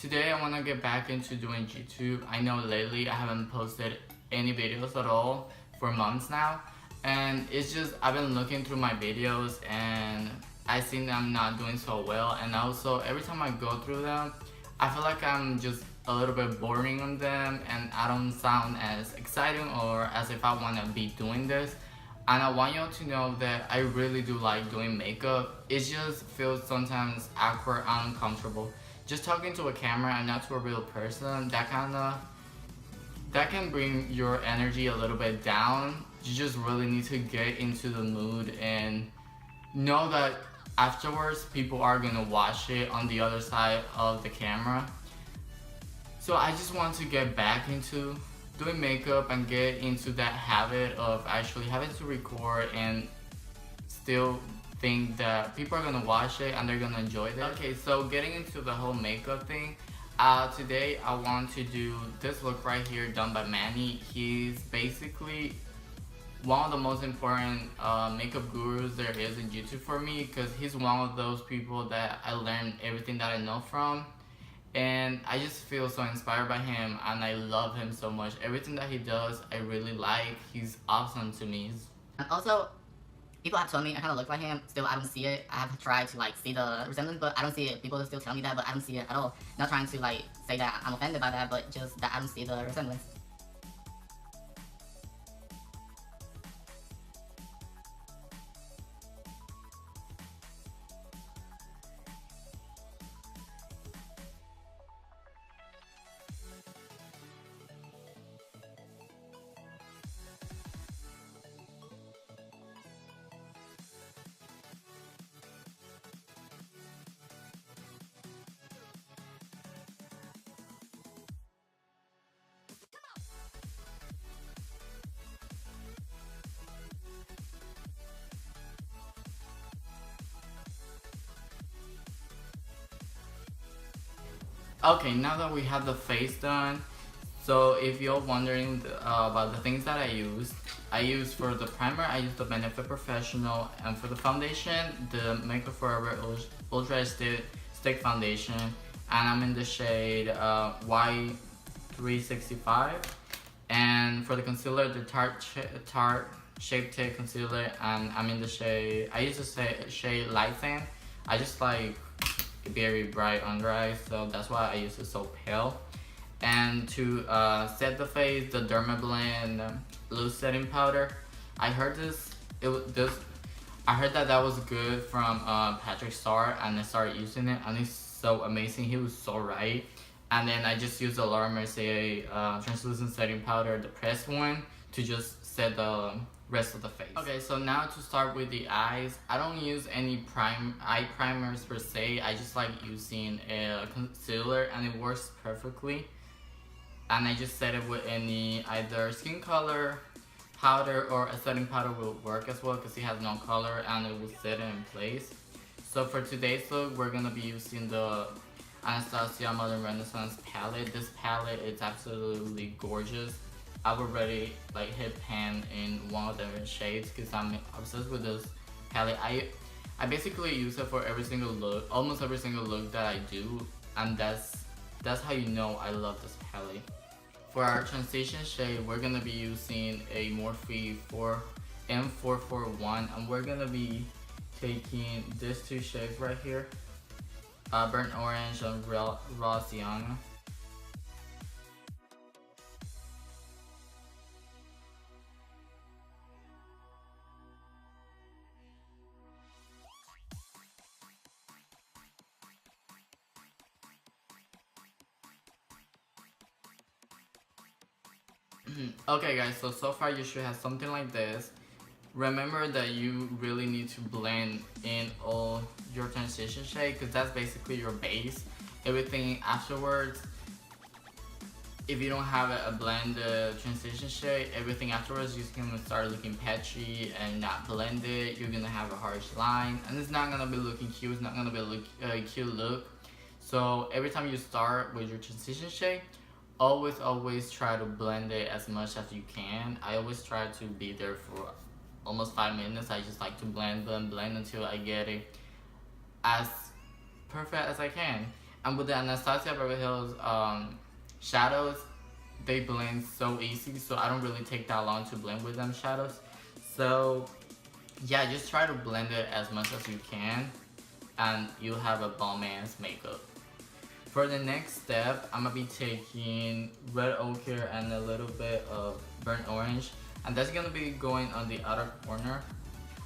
Today I want to get back into doing YouTube. I know lately I haven't posted any videos at all for months now, and it's just I've been looking through my videos and I think I'm not doing so well, and also every time I go through them I feel like I'm just a little bit boring on them and I don't sound as exciting or as if I want to be doing this. And I want y'all to know that I really do like doing makeup. It just feels sometimes awkward and uncomfortable. Just talking to a camera and not to a real person, that can bring your energy a little bit down. You just really need to get into the mood and know that afterwards people are gonna watch it on the other side of the camera. So I just want to get back into doing makeup and get into that habit of actually having to record and still think that people are gonna watch it and they're gonna enjoy it. Okay, so getting into the whole makeup thing, today I want to do this look right here done by Manny. He's basically one of the most important makeup gurus there is in YouTube for me, because he's one of those people that I learned everything that I know from. And I just feel so inspired by him and I love him so much. Everything that he does, I really like. He's awesome to me. And also, people have told me I kind of look like him. Still, I don't see it. I have tried to see the resemblance, but I don't see it. People still tell me that, but I don't see it at all. Not trying to say that I'm offended by that, but just that I don't see the resemblance. Okay, now that we have the face done, so if you're wondering about the things that I use for the primer, I use the Porefessional, and for the foundation, the Makeup Forever Ultra Stick Foundation, and I'm in the shade Y365. And for the concealer, the Tarte Shape Tape Concealer, and I'm in the shade, I use the shade Light Sand. I just like very bright under eyes, so that's why I use it so pale. And to set the face, the Dermablend loose setting powder. I heard that was good from Patrick Starr, and I started using it and it's so amazing. He was so right. And then I just used the Laura Mercier translucent setting powder, the pressed one, to just set the rest of the face. Okay, so now to start with the eyes, I don't use any eye primers per se. I just like using a concealer and it works perfectly. And I just set it with any either skin color powder or a setting powder will work as well, because it has no color and it will set it in place. So for today's look, we're gonna be using the Anastasia Modern Renaissance palette. This palette is absolutely gorgeous. I've already hit pan in one of the shades because I'm obsessed with this palette. I basically use it for every single look, almost every single look that I do, and that's how you know I love this palette. For our transition shade, we're gonna be using a Morphe M441, and we're gonna be taking these two shades right here, Burnt Orange and Raw Sienna. Okay guys, so far you should have something like this. Remember that you really need to blend in all your transition shade, because that's basically your base. Everything afterwards, if you don't have a blended transition shade, everything afterwards is gonna start looking patchy and not blended. You're gonna have a harsh line and it's not gonna be looking cute. It's not gonna be a cute look. So every time you start with your transition shade, always try to blend it as much as you can. I always try to be there for almost 5 minutes. I just like to blend until I get it as perfect as I can. And with the Anastasia Beverly Hills shadows, they blend so easy, so I don't really take that long to blend with them shadows. So yeah, just try to blend it as much as you can, and you'll have a bomb ass makeup. For the next step, I'm gonna be taking red ochre and a little bit of burnt orange, and that's gonna be going on the outer corner.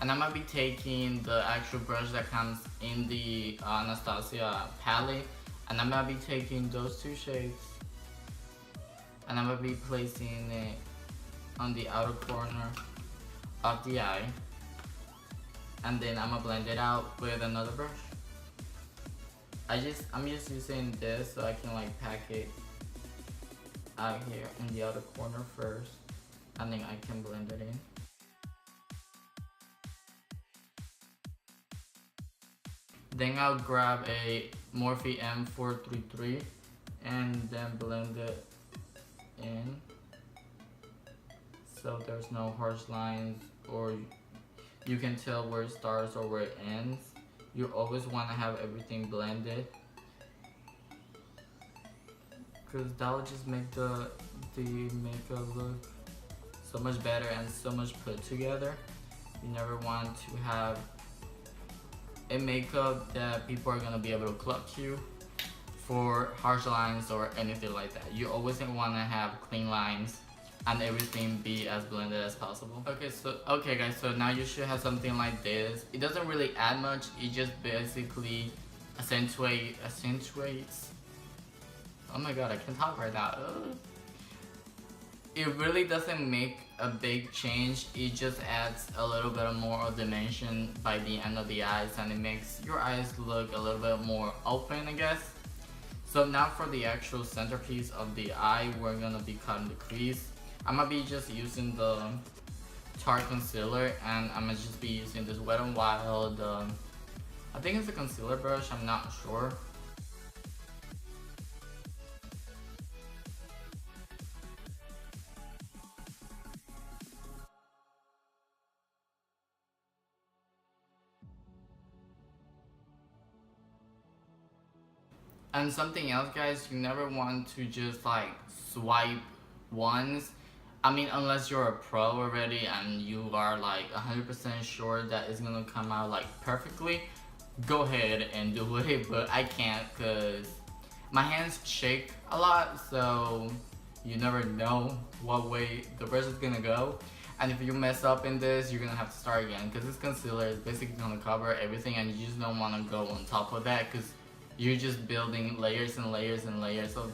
And I'm gonna be taking the actual brush that comes in the Anastasia palette, and I'm gonna be taking those two shades, and I'm gonna be placing it on the outer corner of the eye, and then I'm gonna blend it out with another brush. I'm just using this so I can like pack it out here in the outer corner first, and then I can blend it in. Then I'll grab a Morphe M433 and then blend it in so there's no harsh lines, or you can tell where it starts or where it ends. You always want to have everything blended, because that will just make the makeup look so much better and so much put together. You never want to have a makeup that people are gonna be able to cluck you for harsh lines or anything like that. You always want to have clean lines and everything be as blended as possible. Okay guys, so now you should have something like this. It doesn't really add much, it just basically accentuates. Oh my god, I can't talk right now. Ugh. It really doesn't make a big change, it just adds a little bit more of dimension by the end of the eyes, and it makes your eyes look a little bit more open, I guess. So now for the actual centerpiece of the eye, we're gonna be cutting the crease. I'm gonna be just using the Tarte concealer, and I'm gonna just be using this Wet n Wild, I think it's a concealer brush, I'm not sure. And something else guys, you never want to just like swipe once. I mean, unless you're a pro already and you are like 100% sure that it's gonna come out like perfectly, go ahead and do it, but I can't because my hands shake a lot, so you never know what way the brush is gonna go. And if you mess up in this, you're gonna have to start again, because this concealer is basically gonna cover everything, and you just don't want to go on top of that because you're just building layers and layers and layers of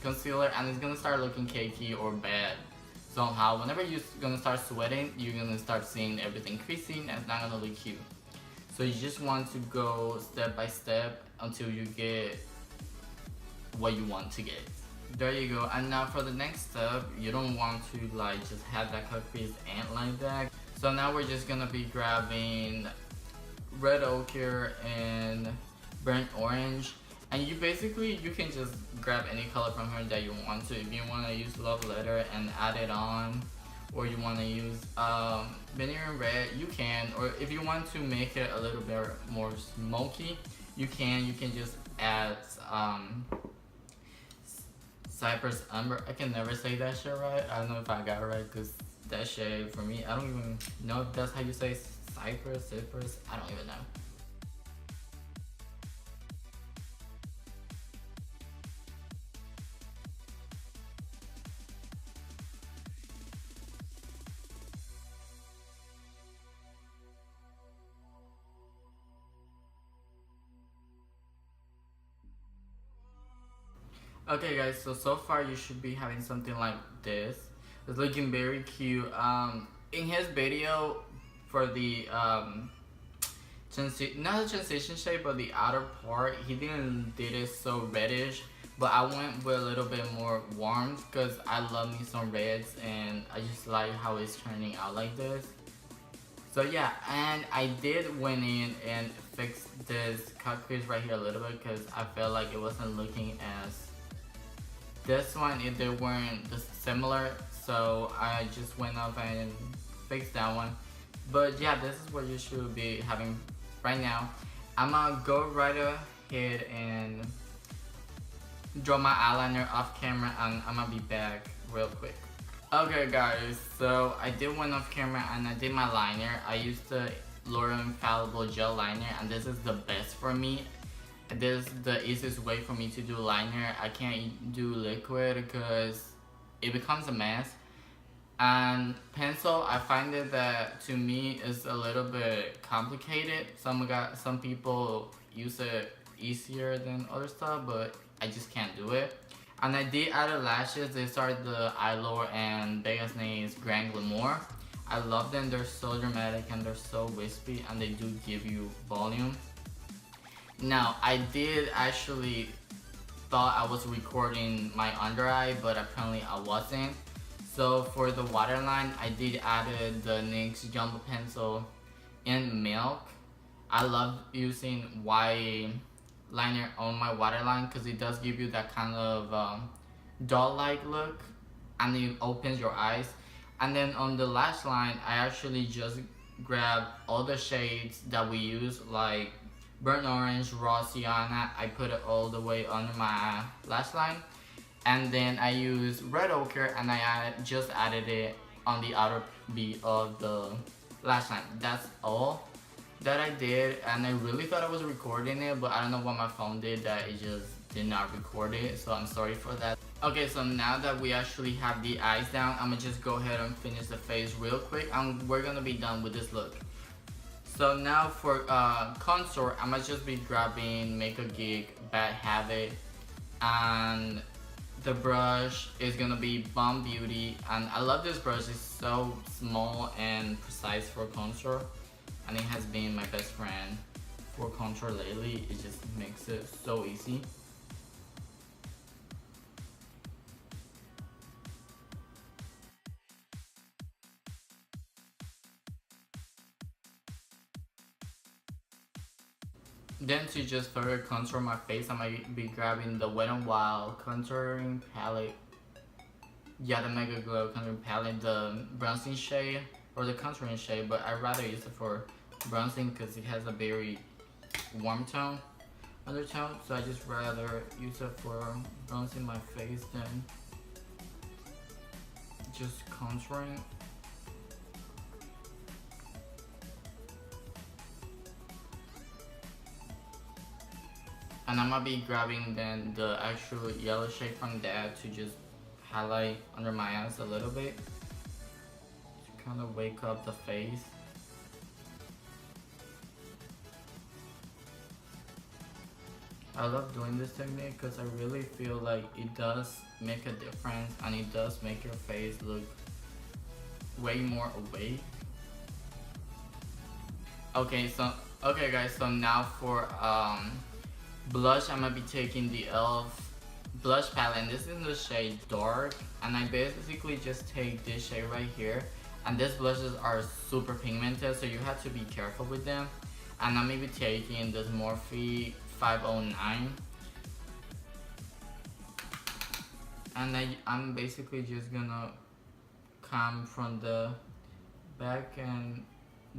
concealer, and it's gonna start looking cakey or bad somehow. Whenever you're gonna start sweating, you're gonna start seeing everything creasing, and it's not gonna look cute. So you just want to go step by step until you get what you want to get. There you go. And now for the next step, you don't want to like just have that cut crease and like that. So now we're just gonna be grabbing red ochre and burnt orange, and you can just grab any color from here that you want to. If you want to use love letter and add it on, or you want to use vinegar red, you can. Or if you want to make it a little bit more smoky, you can just add cypress umber. I can never say that shit right. I don't know if I got it right, because that shade for me, I don't even know if that's how you say cypress, I don't even know. Okay guys, so far you should be having something like this. It's looking very cute. In his video for the not the transition shade, but the outer part, he did it so reddish, but I went with a little bit more warmth because I love me some reds, and I just like how it's turning out like this. So yeah, and I did went in and fixed this cut crease right here a little bit because I felt like it wasn't looking as this one, if they weren't similar, so I just went up and fixed that one. But yeah, this is what you should be having right now. I'm gonna go right ahead and draw my eyeliner off camera and I'm gonna be back real quick. Okay guys, so I did one off camera and I did my liner. I used the L'Oreal Infallible Gel Liner and this is the best for me. This is the easiest way for me to do liner. I can't do liquid because it becomes a mess. And pencil, I find it that to me is a little bit complicated. Some people use it easier than other stuff, but I just can't do it. And I did add lashes. These are the Eyelure and Vegas Nails Grand Glamour. I love them. They're so dramatic and they're so wispy and they do give you volume. Now, I did actually thought I was recording my under eye, but apparently I wasn't. So for the waterline, I did added the NYX Jumbo Pencil in Milk. I love using white liner on my waterline because it does give you that kind of doll-like look and it opens your eyes. And then on the lash line, I actually just grabbed all the shades that we use, like Burnt Orange, Raw Sienna. I put it all the way under my lash line. And then I use Red Ochre and I just added it on the outer B of the lash line. That's all that I did, and I really thought I was recording it, but I don't know what my phone did that it just did not record it, so I'm sorry for that. Okay, so now that we actually have the eyes down, I'm gonna just go ahead and finish the face real quick and we're gonna be done with this look. So now for contour, I'm gonna just be grabbing Make a Geek Bad Habit, and the brush is gonna be BomBeauty, and I love this brush. It's so small and precise for contour, and it has been my best friend for contour lately. It just makes it so easy. Then to just further contour my face, I might be grabbing the Wet n Wild contouring palette. Yeah, the Mega Glow contouring palette, the bronzing shade or the contouring shade, but I'd rather use it for bronzing because it has a very warm tone undertone, so I just rather use it for bronzing my face than just contouring. And I'm gonna be grabbing then the actual yellow shade from that to just highlight under my eyes a little bit to kind of wake up the face. I love doing this technique because I really feel like it does make a difference and it does make your face look way more awake. Okay guys, so now for blush, I'm gonna be taking the e.l.f. blush palette, and this is in the shade Dark, and I basically just take this shade right here, and these blushes are super pigmented, so you have to be careful with them. And I'm gonna be taking this Morphe 509, and I'm basically just gonna come from the back and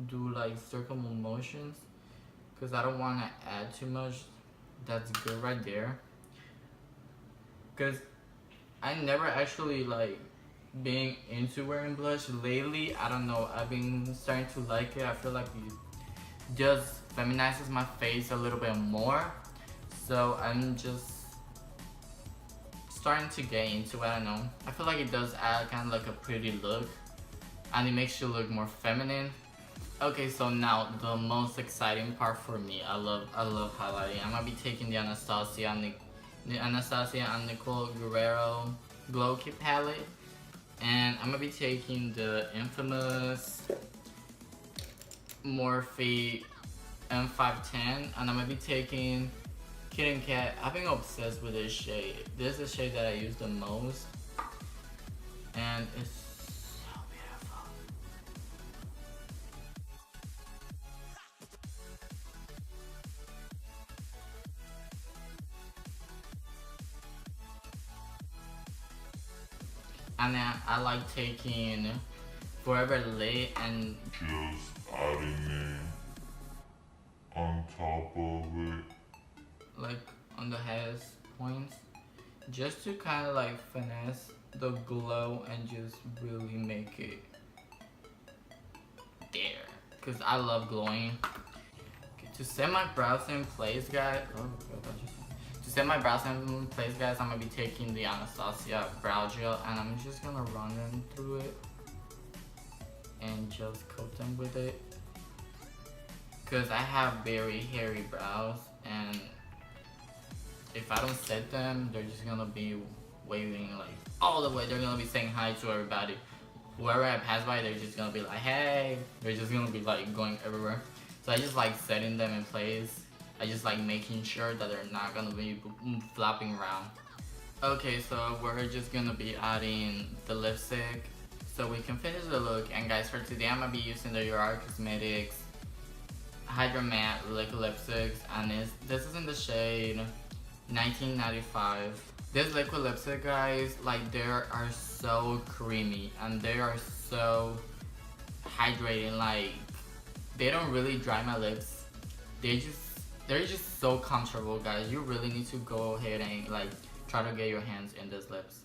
do like circular motions because I don't want to add too much. That's good right there, because I never actually like being into wearing blush lately. I don't know, I've been starting to like it. I feel like it just feminizes my face a little bit more, so I'm just starting to get into it. I don't know, I feel like it does add kind of like a pretty look and it makes you look more feminine. Okay, so now the most exciting part for me. I love highlighting. I'm gonna be taking the Anastasia and Nicole Guerrero Glow Kit palette, and I'm gonna be taking the infamous Morphe M510, and I'm gonna be taking Kitten Kat. I've been obsessed with this shade. This is the shade that I use the most, and it's so beautiful. And then I like taking Forever Lit and just adding it on top of it. like on the head points. just to kind of like finesse the glow and just really make it there, because I love glowing. Okay, to set my brows in place, guys. To set my brows in place, guys, I'm gonna be taking the Anastasia brow gel and I'm just gonna run them through it and just coat them with it, because I have very hairy brows, and if I don't set them, they're just gonna be waving like all the way. They're gonna be saying hi to everybody. Whoever I pass by, they're just gonna be like, hey. They're just gonna be like going everywhere. So I just like setting them in place. I just like making sure that they're not gonna be flopping around. Okay, so we're just gonna be adding the lipstick so we can finish the look. And guys, for today I'm gonna be using the BomBeauty Cosmetics Hydra Matte Liquid Lipsticks, and this is in the shade 1995. This liquid lipstick, guys, like they are so creamy and they are so hydrating. Like they don't really dry my lips. They're just so comfortable, guys. You really need to go ahead and like try to get your hands in these lips.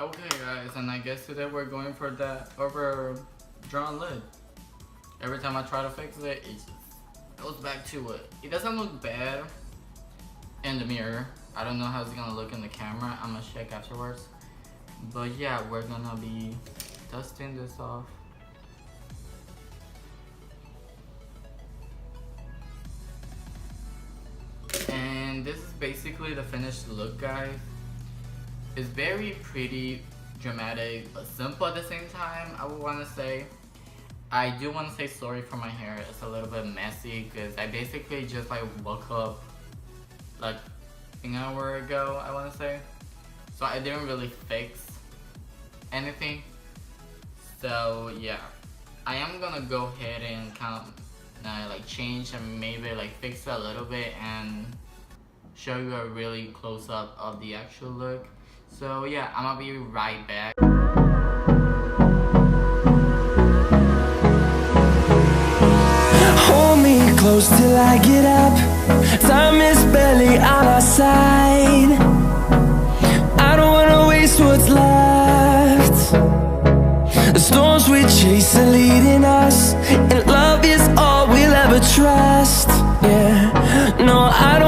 Okay, guys, and I guess today we're going for that overdrawn lid. Every time I try to fix it, it just goes back to it. It doesn't look bad in the mirror. I don't know how it's gonna look in the camera. I'm gonna check afterwards. But yeah, we're gonna be dusting this off. And this is basically the finished look, guys. It's very pretty, dramatic, but simple at the same time, I would want to say. I do want to say sorry for my hair. It's a little bit messy because I basically just like woke up like an hour ago, I want to say. So I didn't really fix anything. So yeah, I am gonna go ahead and kind of like change and maybe like fix it a little bit and show you a really close up of the actual look. So yeah, I'm gonna be right back. Hold me close till I get up. Time is barely on our side. I don't wanna waste what's left. The storms we chase are leading us, and love is all we'll ever trust. Yeah, no, I don't